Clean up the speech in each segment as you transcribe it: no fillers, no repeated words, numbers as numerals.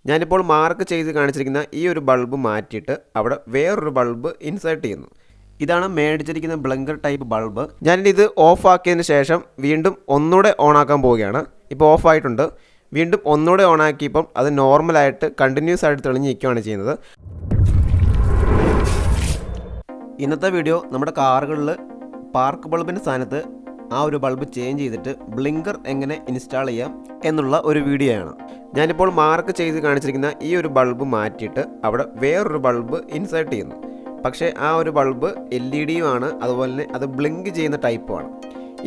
ഞാനിപ്പോൾ മാർക്ക് ചെയ്ത് കാണിച്ചിരിക്കുന്ന ഈ ഒരു ബൾബ് മാറ്റിയിട്ട് അവിടെ വേറൊരു ബൾബ് ഇൻസേർട്ട് ചെയ്യുന്നു. ഇതാണ് മേടിച്ചിരിക്കുന്ന ബ്ലിങ്കർ ടൈപ്പ് ബൾബ്. ഞാനിത് ഓഫ് ആക്കിയതിന് ശേഷം വീണ്ടും ഒന്നുകൂടെ ഓൺ ആക്കാൻ പോവുകയാണ്. ഇപ്പോൾ ഓഫ് ആയിട്ടുണ്ട്. വീണ്ടും ഒന്നുകൂടെ ഓൺ ആക്കിയപ്പം അത് നോർമലായിട്ട് കണ്ടിന്യൂസ് ആയിട്ട് തെളിഞ്ഞ് നിൽക്കുകയാണ് ചെയ്യുന്നത്. ഇന്നത്തെ വീഡിയോ നമ്മുടെ കാറുകളിൽ പാർക്ക് ബൾബിൻ്റെ സ്ഥാനത്ത് ആ ഒരു ബൾബ് ചേഞ്ച് ചെയ്തിട്ട് ബ്ലിങ്കർ എങ്ങനെ ഇൻസ്റ്റാൾ ചെയ്യാം എന്നുള്ള ഒരു വീഡിയോ ആണ്. ഞാനിപ്പോൾ മാർക്ക് ചെയ്ത് കാണിച്ചിരിക്കുന്ന ഈ ഒരു ബൾബ് മാറ്റിയിട്ട് അവിടെ വേറൊരു ബൾബ് ഇൻസേർട്ട് ചെയ്യുന്നു. പക്ഷേ ആ ഒരു ബൾബ് LED ആണ്, അതുപോലെ തന്നെ അത് ബ്ലിങ്ക് ചെയ്യുന്ന ടൈപ്പുമാണ്.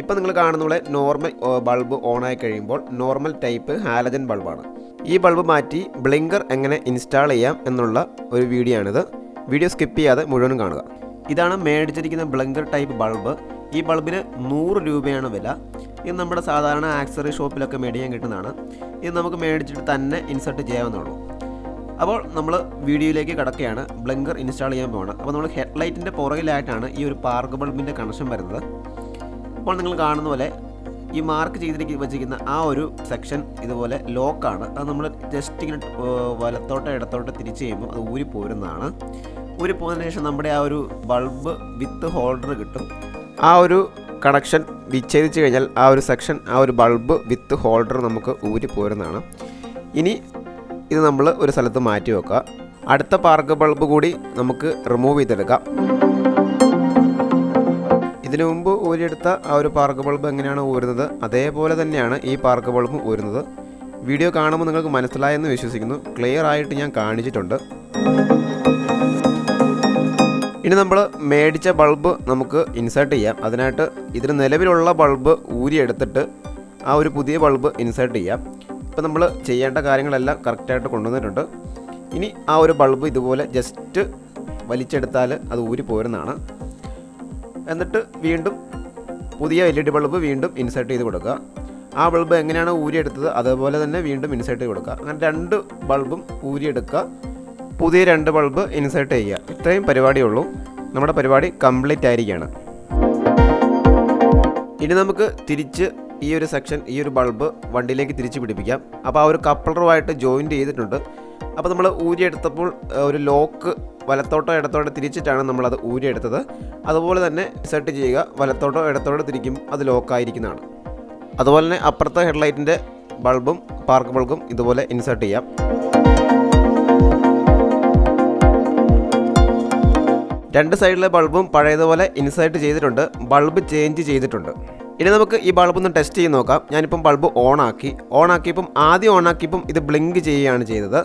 ഇപ്പം നിങ്ങൾ കാണുന്ന പോലെ നോർമൽ ബൾബ് ഓണായി കഴിയുമ്പോൾ നോർമൽ ടൈപ്പ് ഹാലജൻ ബൾബാണ്. ഈ ബൾബ് മാറ്റി ബ്ലിങ്കർ എങ്ങനെ ഇൻസ്റ്റാൾ ചെയ്യാം എന്നുള്ള ഒരു വീഡിയോ ആണിത്. വീഡിയോ സ്കിപ്പ് ചെയ്യാതെ മുഴുവനും കാണുക. ഇതാണ് മേടിച്ചിരിക്കുന്ന ബ്ലിങ്കർ ടൈപ്പ് ബൾബ്. ഈ ബൾബിന് 100 രൂപയാണ് വില. ഇത് നമ്മുടെ സാധാരണ ആക്സറി ഷോപ്പിലൊക്കെ മേടിക്കാൻ കിട്ടുന്നതാണ്. ഇത് നമുക്ക് മേടിച്ചിട്ട് തന്നെ ഇൻസേർട്ട് ചെയ്യാവുന്നതാണ്. അപ്പോൾ നമ്മൾ വീഡിയോയിലേക്ക് കിടക്കുകയാണ്. ബ്ലിങ്കർ ഇൻസ്റ്റാൾ ചെയ്യാൻ പോവാണ്. അപ്പോൾ നമ്മൾ ഹെഡ്ലൈറ്റിൻ്റെ പുറകിലായിട്ടാണ് ഈ ഒരു പാർക്ക് ബൾബിൻ്റെ കണക്ഷൻ വരുന്നത്. അപ്പോൾ നിങ്ങൾ കാണുന്ന പോലെ ഈ മാർക്ക് വെച്ചിരിക്കുന്ന ആ ഒരു സെക്ഷൻ ഇതുപോലെ ലോക്കാണ്. അത് നമ്മൾ ജസ്റ്റ് ഇങ്ങനെ വലത്തോട്ടോ ഇടത്തോട്ടോ തിരിച്ച് ചെയ്യുമ്പോൾ അത് ഊരി പോരുന്നതാണ്. ഊരി പോകുന്നതിന് ശേഷം നമ്മുടെ ആ ഒരു ബൾബ് വിത്ത് ഹോൾഡർ കിട്ടും. ആ ഒരു കണക്ഷൻ വിച്ഛേദിച്ച് കഴിഞ്ഞാൽ ആ ഒരു സെക്ഷൻ, ആ ഒരു ബൾബ് വിത്ത് ഹോൾഡർ നമുക്ക് ഊരി പോരുന്നതാണ്. ഇനി ഇത് നമ്മൾ ഒരു സ്ഥലത്ത് മാറ്റി വെക്കുക. അടുത്ത പാർക്ക് ബൾബ് കൂടി നമുക്ക് റിമൂവ് ചെയ്തെടുക്കാം. ഇതിനു മുമ്പ് ഊരിയെടുത്ത ആ ഒരു പാർക്ക് ബൾബ് എങ്ങനെയാണ് ഊരുന്നത് അതേപോലെ തന്നെയാണ് ഈ പാർക്ക് ബൾബും ഊരുന്നത്. വീഡിയോ കാണുമ്പോൾ നിങ്ങൾക്ക് മനസ്സിലായെന്ന് വിശ്വസിക്കുന്നു. ക്ലിയർ ആയിട്ട് ഞാൻ കാണിച്ചിട്ടുണ്ട്. ഇനി നമ്മൾ മേടിച്ച ബൾബ് നമുക്ക് ഇൻസേർട്ട് ചെയ്യാം. അതിനായിട്ട് ഇതിന് നിലവിലുള്ള ബൾബ് ഊരിയെടുത്തിട്ട് ആ ഒരു പുതിയ ബൾബ് ഇൻസേർട്ട് ചെയ്യാം. ഇപ്പോൾ നമ്മൾ ചെയ്യേണ്ട കാര്യങ്ങളെല്ലാം കറക്റ്റായിട്ട് കൊണ്ടുവന്നിട്ടുണ്ട്. ഇനി ആ ഒരു ബൾബ് ഇതുപോലെ ജസ്റ്റ് വലിച്ചെടുത്താൽ അത് ഊരി പോരുന്നതാണ്. എന്നിട്ട് വീണ്ടും പുതിയ LED ബൾബ് വീണ്ടും ഇൻസേർട്ട് ചെയ്ത് കൊടുക്കുക. ആ ബൾബ് എങ്ങനെയാണ് ഊരിയെടുത്തത് അതേപോലെ തന്നെ വീണ്ടും ഇൻസേർട്ട് ചെയ്ത് കൊടുക്കുക. അങ്ങനെ 2 ബൾബും ഊരിയെടുക്കുക, പുതിയ 2 ബൾബ് ഇൻസേർട്ട് ചെയ്യുക. ഇത്രയും പരിപാടിയുള്ളൂ. നമ്മുടെ പരിപാടി കംപ്ലീറ്റ് ആയിരിക്കുകയാണ്. ഇനി നമുക്ക് തിരിച്ച് ഈ ഒരു സെക്ഷൻ, ഈ ഒരു ബൾബ് വണ്ടിയിലേക്ക് തിരിച്ച് പിടിപ്പിക്കാം. അപ്പോൾ ആ ഒരു കപ്ലറുമായിട്ട് ജോയിൻറ്റ് ചെയ്തിട്ടുണ്ട്. അപ്പോൾ നമ്മൾ ഊരിയെടുത്തപ്പോൾ ഒരു ലോക്ക് വലത്തോട്ടോ ഇടത്തോട്ടോ തിരിച്ചിട്ടാണ് നമ്മളത് ഊരിയെടുത്തത്. അതുപോലെ തന്നെ ഇൻസേർട്ട് ചെയ്യുക. വലത്തോട്ടോ ഇടത്തോട്ടോ തിരിക്കും അത് ലോക്കായിരിക്കുന്നതാണ്. അതുപോലെ തന്നെ അപ്പുറത്തെ ഹെഡ്ലൈറ്റിൻ്റെ ബൾബും പാർക്ക് ബൾബും ഇതുപോലെ ഇൻസേർട്ട് ചെയ്യാം. രണ്ട് സൈഡിലെ ബൾബും പഴയതുപോലെ ഇൻസേർട്ട് ചെയ്തിട്ടുണ്ട്. ബൾബ് ചേഞ്ച് ചെയ്തിട്ടുണ്ട്. ഇനി നമുക്ക് ഈ ബൾബ് ഒന്ന് ടെസ്റ്റ് ചെയ്ത് നോക്കാം. ഞാനിപ്പം ബൾബ് ഓണാക്കിയപ്പം ആദ്യം ഓണാക്കിയപ്പം ഇത് ബ്ലിങ്ക് ചെയ്യുകയാണ് ചെയ്തത്.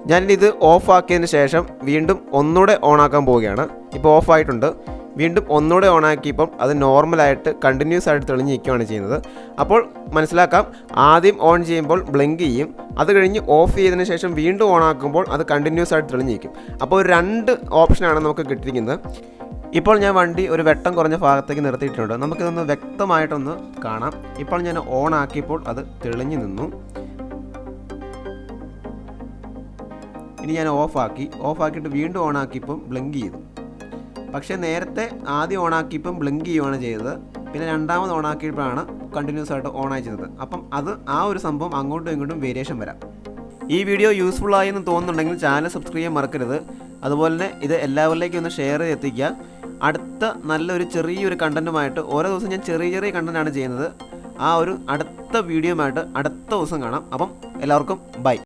ഞാനിത് ഓഫ് ആക്കിയതിന് ശേഷം വീണ്ടും ഒന്നുകൂടെ ഓണാക്കാൻ പോവുകയാണ്. ഇപ്പോൾ ഓഫ് ആയിട്ടുണ്ട്. വീണ്ടും ഒന്നുകൂടെ ഓണാക്കിയപ്പം അത് നോർമലായിട്ട് കണ്ടിന്യൂസ് ആയിട്ട് തെളിഞ്ഞ് നിൽക്കുകയാണ് ചെയ്യുന്നത്. അപ്പോൾ മനസ്സിലാക്കാം, ആദ്യം ഓൺ ചെയ്യുമ്പോൾ ബ്ലിങ്ക് ചെയ്യും, അത് കഴിഞ്ഞ് ഓഫ് ചെയ്തതിന് ശേഷം വീണ്ടും ഓണാക്കുമ്പോൾ അത് കണ്ടിന്യൂസ് ആയിട്ട് തെളിഞ്ഞ് നിൽക്കും. അപ്പോൾ 2 ഓപ്ഷനാണ് നമുക്ക് കിട്ടിയിരിക്കുന്നത്. ഇപ്പോൾ ഞാൻ വണ്ടി ഒരു വെട്ടം കുറഞ്ഞ ഭാഗത്തേക്ക് നിർത്തിയിട്ടുണ്ട്. നമുക്കിതൊന്ന് വ്യക്തമായിട്ടൊന്ന് കാണാം. ഇപ്പോൾ ഞാൻ ഓൺ ആക്കിയപ്പോൾ അത് തെളിഞ്ഞു നിന്നു. ഇനി ഞാൻ ഓഫാക്കിയിട്ട് വീണ്ടും ഓണാക്കിയപ്പം ബ്ലിങ്ക് ചെയ്തു. പക്ഷേ നേരത്തെ ആദ്യം ഓണാക്കിയപ്പം ബ്ലിങ്ക് ചെയ്യുകയാണ് ചെയ്തത്. പിന്നെ രണ്ടാമത് ഓണാക്കിയപ്പോഴാണ് കണ്ടിന്യൂസ് ആയിട്ട് ഓണായി ചെയ്തത്. അപ്പം അത് ആ ഒരു സംഭവം അങ്ങോട്ടും ഇങ്ങോട്ടും വേരിയേഷൻ വരാം. ഈ വീഡിയോ യൂസ്ഫുള്ളായി എന്ന് തോന്നുന്നുണ്ടെങ്കിൽ ചാനൽ സബ്സ്ക്രൈബ് ചെയ്യാൻ മറക്കരുത്. അതുപോലെ തന്നെ ഇത് എല്ലാവരിലേക്കും ഒന്ന് ഷെയർ ചെയ്ത് എത്തിക്കുക. അടുത്ത നല്ലൊരു ചെറിയൊരു കണ്ടൻറ്റുമായിട്ട് ഓരോ ദിവസം ഞാൻ ചെറിയ കണ്ടൻറ്റാണ് ചെയ്യുന്നത്. ആ ഒരു അടുത്ത വീഡിയോയുമായിട്ട് അടുത്ത ദിവസം കാണാം. അപ്പം എല്ലാവർക്കും ബൈ.